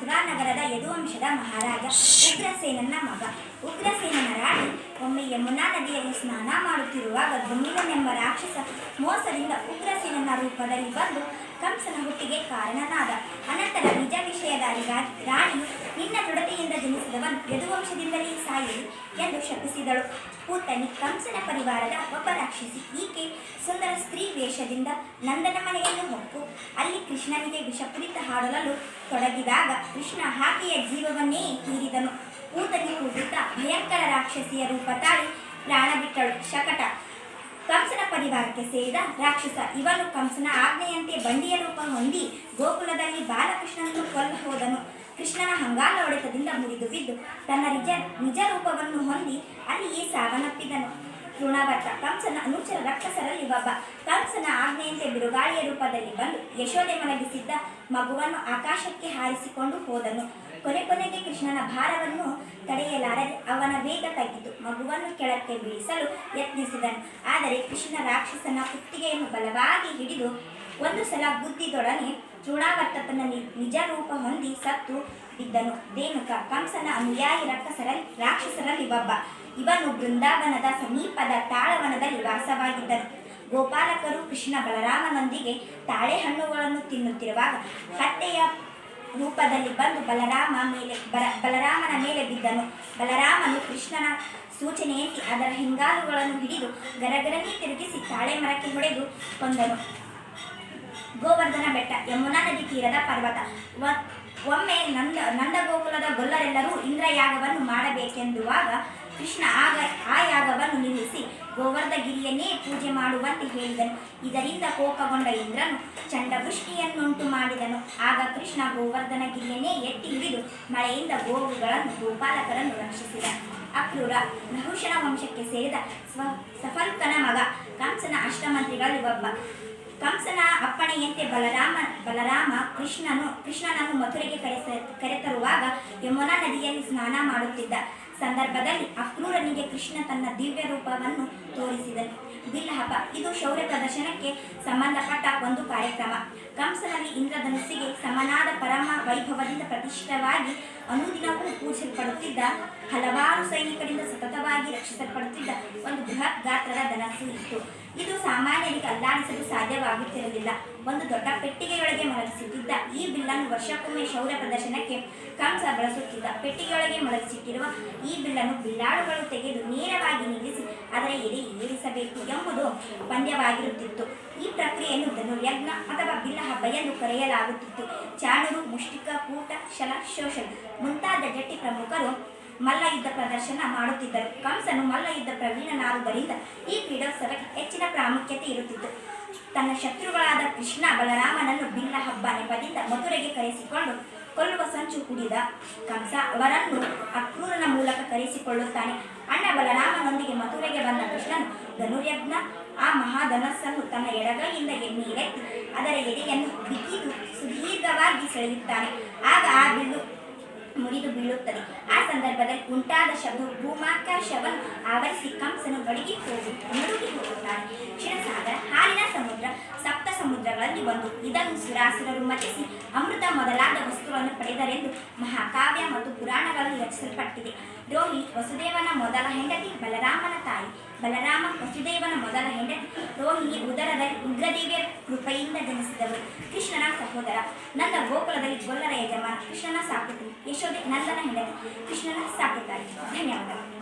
ಮಥುರಾ ನಗರದ ಯದುವಂಶದ ಮಹಾರಾಜ ಉಗ್ರಸೇನನ ಮಗ. ಉಗ್ರಸೇನನ ರಾಣಿ ಒಮ್ಮೆ ಯಮುನಾ ನದಿಯಲ್ಲಿ ಸ್ನಾನ ಮಾಡುತ್ತಿರುವಾಗ ಧೂಮಿಲನೆಂಬ ರಾಕ್ಷಸ ಮೋಸದಿಂದ ಉಗ್ರಸೇನನ ರೂಪದಲ್ಲಿ ಬಂದು ಕಂಸನ ಹುಟ್ಟಿಗೆ ಕಾರಣನಾದ. ಅನಂತರ ನಿಜ ವಿಷಯದ ರಾಣಿಯು ನಿನ್ನ ತೊಡತೆಯಿಂದ ಜನಿಸಿದವನು ಯದುವಂಶದಿಂದಲೇ ಸಾಯಲಿ ಎಂದು ಶಪಿಸಿದಳು. ಪೂತನಿ ಕಂಸನ ಪರಿವಾರದ ಒಬ್ಬ ರಾಕ್ಷಸಿ. ಈಕೆ ಸುಂದರ ಸ್ತ್ರೀ ವೇಷದಿಂದ ನಂದನ ಮನೆಯನ್ನು ಹೊಕ್ಕು ಅಲ್ಲಿ ಕೃಷ್ಣನಿಗೆ ವಿಷಪೂರಿತ ಹಾಡಲು ತೊಡಗಿದಾಗ ಕೃಷ್ಣ ಆಕೆಯ ಜೀವವನ್ನೇ ಹೀರಿದನು. ಪೂತನಿ ಕೂಡಿದ್ದ ಭಯಂಕರ ರಾಕ್ಷಸಿಯ ರೂಪ ತಾಳಿ ಪ್ರಾಣ ಬಿಟ್ಟಳು. ಶಕಟ ಕಂಸನ ಪರಿವಾರಕ್ಕೆ ಸೇರಿದ ರಾಕ್ಷಸ. ಇವನು ಕಂಸನ ಆಜ್ಞೆಯಂತೆ ಬಂಡಿಯ ರೂಪ ಹೊಂದಿ ಗೋಕುಲದಲ್ಲಿ ಬಾಲಕೃಷ್ಣನನ್ನು ಕೊಲ್ಲ ಹೋದನು. ಕೃಷ್ಣನ ಹಂಗಾಲ ಹೊಡೆತದಿಂದ ಮುರಿದು ಬಿದ್ದು ತನ್ನ ನಿಜ ರೂಪವನ್ನು ಹೊಂದಿ ಅಲ್ಲಿಯೇ ಸಾವನ್ನಪ್ಪಿದನು. ತೃಣವರ್ತ ಕಂಸನ ಅನುಚರ ರಕ್ಷಸರಲ್ಲಿ ಒಬ್ಬ. ಕಂಸನ ಆಜ್ಞೆಯಂತೆ ಬಿರುಗಾಳಿಯ ರೂಪದಲ್ಲಿ ಬಂದು ಯಶೋದೆ ಮಲಗಿಸಿದ್ದ ಮಗುವನ್ನು ಆಕಾಶಕ್ಕೆ ಹಾರಿಸಿಕೊಂಡು ಹೋದನು. ಕೊನೆಗೆ ಕೃಷ್ಣನ ಭಾರವನ್ನು ತಡೆಯಲಾರದೆ ಅವನ ವೇಗ ತಗ್ಗಿತು. ಮಗುವನ್ನು ಕೆಳಕ್ಕೆ ಬೀಳಿಸಲು ಯತ್ನಿಸಿದನು. ಆದರೆ ಕೃಷ್ಣ ರಾಕ್ಷಸನ ಕುತ್ತಿಗೆಯನ್ನು ಬಲವಾಗಿ ಹಿಡಿದು ಒಂದು ಸಲ ಬುದ್ಧಿದೊಡನೆ ತೃಣಾವರ್ತನ ನಿಜ ರೂಪ ಹೊಂದಿ ಸತ್ತು ಬಿದ್ದನು. ಧೇನುಕ ಕಂಸನ ಅನುಯಾಯಿ ರಾಕ್ಷಸರಲ್ಲಿ ಒಬ್ಬ. ಇವನು ಬೃಂದಾವನದ ಸಮೀಪದ ತಾಳವನದಲ್ಲಿ ವಾಸವಾಗಿದ್ದನು. ಗೋಪಾಲಕರು ಕೃಷ್ಣ ಬಲರಾಮನೊಂದಿಗೆ ತಾಳೆ ಹಣ್ಣುಗಳನ್ನು ತಿನ್ನುತ್ತಿರುವಾಗ ಕತ್ತೆಯ ರೂಪದಲ್ಲಿ ಬಂದು ಬಲರಾಮನ ಮೇಲೆ ಬಿದ್ದನು. ಬಲರಾಮನು ಕೃಷ್ಣನ ಸೂಚನೆಯಲ್ಲಿ ಅದರ ಹಿಂಗಾಲುಗಳನ್ನು ಹಿಡಿದು ಗರಗರನೆ ತಿರುಗಿಸಿ ತಾಳೆ ಮರಕ್ಕೆ ಹೊಡೆದು ಕೊಂದನು. ಗೋವರ್ಧನ ಬೆಟ್ಟ ಯಮುನಾ ನದಿ ತೀರದ ಪರ್ವತ. ಒಮ್ಮೆ ನಂದಗೋಕುಲದ ಗೊಲ್ಲರೆಲ್ಲರೂ ಇಂದ್ರಯಾಗವನ್ನು ಮಾಡಬೇಕೆಂದುವಾಗ ಕೃಷ್ಣ ಆ ಯಾಗವನ್ನು ನಿಲ್ಲಿಸಿ ಗೋವರ್ಧಗಿರಿಯನ್ನೇ ಪೂಜೆ ಮಾಡುವಂತೆ ಹೇಳಿದನು. ಇದರಿಂದ ಕೋಪಗೊಂಡ ಇಂದ್ರನು ಚಂಡವೃಷ್ಟಿಯನ್ನುಂಟು ಮಾಡಿದನು. ಆಗ ಕೃಷ್ಣ ಗೋವರ್ಧನಗಿರಿಯನ್ನೇ ಎತ್ತಿ ಹಿಡಿದು ಮಳೆಯಿಂದ ಗೋಪಾಲಕರನ್ನು ರಕ್ಷಿಸಿದ. ಅಕ್ರೂರ ನಹುಷನ ವಂಶಕ್ಕೆ ಸೇರಿದ ಸಫಲ್ಕನ ಮಗ. ಕಂಸನ ಅಷ್ಟಮಂತ್ರಿಗಳಲ್ಲಿ ಒಬ್ಬ. ಕಂಸನ ಅಪ್ಪಣೆಯಂತೆ ಬಲರಾಮ ಕೃಷ್ಣನನ್ನು ಮಥುರೆಗೆ ಕರೆತರುವಾಗ ಯಮುನಾ ನದಿಯಲ್ಲಿ ಸ್ನಾನ ಮಾಡುತ್ತಿದ್ದ ಸಂದರ್ಭದಲ್ಲಿ ಅಕ್ರೂರನಿಗೆ ಕೃಷ್ಣ ತನ್ನ ದಿವ್ಯ ರೂಪವನ್ನು ತೋರಿಸಿದನು. ಬಿಲ್ಲ ಹಬ್ಬ ಇದು ಶೌರ್ಯ ಪ್ರದರ್ಶನಕ್ಕೆ ಸಂಬಂಧಪಟ್ಟ ಒಂದು ಕಾರ್ಯಕ್ರಮ. ಕಂಸನಲ್ಲಿ ಇಂದ್ರಧನುಸ್ಸಿಗೆ ಸಮನಾದ ಪರಮ ವೈಭವದಿಂದ ಪ್ರತಿಷ್ಠಿತವಾಗಿ ಅನುದಿನವೂ ಪೂಜಿಸಲ್ಪಡುತ್ತಿದ್ದ ಹಲವಾರು ಸೈನಿಕರಿಂದ ಸತತವಾಗಿ ರಕ್ಷಿಸಲ್ಪಡುತ್ತಿದ್ದ ಒಂದು ಬೃಹತ್ ಗಾತ್ರದ ಧನಸ್ಸು ಇತ್ತು. ಇದು ಸಾಮಾನ್ಯರಿಗೆ ಅಲ್ಲಾಡಿಸಲು ಸಾಧ್ಯವಾಗುತ್ತಿರಲಿಲ್ಲ. ಒಂದು ದೊಡ್ಡ ಪೆಟ್ಟಿಗೆಯೊಳಗೆ ಮಲಗಿಸಿಟ್ಟಿದ್ದ ಈ ಬಿಲ್ಲನ್ನು ವರ್ಷಕ್ಕೊಮ್ಮೆ ಶೌರ್ಯ ಪ್ರದರ್ಶನಕ್ಕೆ ಕಂಸ ಬಳಸುತ್ತಿದ್ದ. ಪೆಟ್ಟಿಗೆಯೊಳಗೆ ಮಲಗಿಸಿಟ್ಟಿರುವ ಈ ಬಿಲ್ಲನ್ನು ಬಿಲ್ಲಾಳುಗಳು ತೆಗೆದು ನೇರವಾಗಿ ನಿಲ್ಲಿಸಿ ಅದರ ಎದೆ ಏರಿಸಬೇಕು ಎಂಬುದು ಪಂದ್ಯವಾಗಿರುತ್ತಿತ್ತು. ಈ ಪ್ರಕ್ರಿಯೆಯನ್ನು ಧನುರ್ಯಜ್ಞ ಅಥವಾ ಬಿಲ್ಲ ಹಬ್ಬ ಎಂದು ಕರೆಯಲಾಗುತ್ತಿತ್ತು. ಚಾಣೂರು, ಮುಷ್ಟಿಕ, ಕೂಟ, ಶಲ, ಶೋಷಣ ಮುಂತಾದ ಜಟ್ಟಿ ಪ್ರಮುಖರು ಮಲ್ಲಯುದ್ಧ ಪ್ರದರ್ಶನ ಮಾಡುತ್ತಿದ್ದರು. ಕಂಸನು ಮಲ್ಲಯುದ್ಧ ಪ್ರವೀಣನಾದುದರಿಂದ ಈ ಕ್ರೀಡೋತ್ಸವಕ್ಕೆ ಹೆಚ್ಚಿನ ಪ್ರಾಮುಖ್ಯತೆ ಇರುತ್ತಿತ್ತು. ತನ್ನ ಶತ್ರುಗಳಾದ ಕೃಷ್ಣ ಬಲರಾಮನನ್ನು ಬಿಲ್ಲ ಹಬ್ಬ ನೆಪದಿಂದ ಮಥುರೆಗೆ ಕರೆಸಿಕೊಂಡು ಕೊಲ್ಲುವ ಸಂಚು ಹೂಡಿದ ಕಂಸ ಅವರನ್ನು ಅಕ್ರೂರನ ಮೂಲಕ ಕರೆಸಿಕೊಳ್ಳುತ್ತಾನೆ. ಅಣ್ಣ ಬಲರಾಮನೊಂದಿಗೆ ಮಥುರೆಗೆ ಬಂದ ಕೃಷ್ಣನು ಧನುರ್ಯಜ್ಞ ಆ ಮಹಾಧನಸ್ಸನ್ನು ತನ್ನ ಎಡಗೈಯಿಂದ ಮೇಲೆತ್ತಿ ಅದರ ಎದೆಯನ್ನು ಬಿಗಿದು ಸುದೀರ್ಘವಾಗಿ ಸೆಳೆಯುತ್ತಾನೆ. ಆಗ ಆ ಬಿಲ್ಲು ಮುರಿದು ಬೀಳುತ್ತದೆ. ಆ ಸಂದರ್ಭದಲ್ಲಿ ಉಂಟಾದ ಶಬ್ದವು ಭೂಮಾಕಾಶವನ್ನು ಆವರಿಸಿ ಕಂಸನು ನಡುಗಿ ಹೋಗುತ್ತಾನೆ. ಕ್ಷೀರಸಾಗರ ಹಾಲಿನ ಸಮುದ್ರ ಸಪ್ತ ಸಮುದ್ರಗಳಲ್ಲಿ ಒಂದು. ಇದನ್ನು ಸುರಾಸುರರು ಮತಿಸಿ ಅಮೃತ ಮೊದಲಾದ ವಸ್ತುಗಳನ್ನು ಪಡೆದರೆಂದು ಮಹಾಕಾವ್ಯ ಮತ್ತು ಪುರಾಣಗಳಲ್ಲಿ ರಚಿಸಲ್ಪಟ್ಟಿದೆ. ರೋಹಿಣಿ ವಸುದೇವನ ಮೊದಲ ಹೆಂಡತಿ, ಬಲರಾಮನ ತಾಯಿ. ಬಲರಾಮ ವಸುದೇವನ ಮೊದಲ ಹೆಂಡತಿ ರೋಹಿಣಿ ಉದರದಲ್ಲಿ ಉಗ್ರದೇವಿಯ ಕೃಪೆಯಿಂದ ಜನಿಸಿದವರು. ಕೃಷ್ಣನ ಸಹೋದರ. ನಂದ ಗೋಕುಲದಲ್ಲಿ ಗೊಲ್ಲರ ಯಜಮಾನ. ಕೃಷ್ಣನ ಸಾಕುತ್ತಾರೆ. ಯಶೋದೆ ನಂದನ ಹೆಂಡತಿ. ಕೃಷ್ಣನ ಸಾಕುತ್ತಾರೆ. ಧನ್ಯವಾದಗಳು.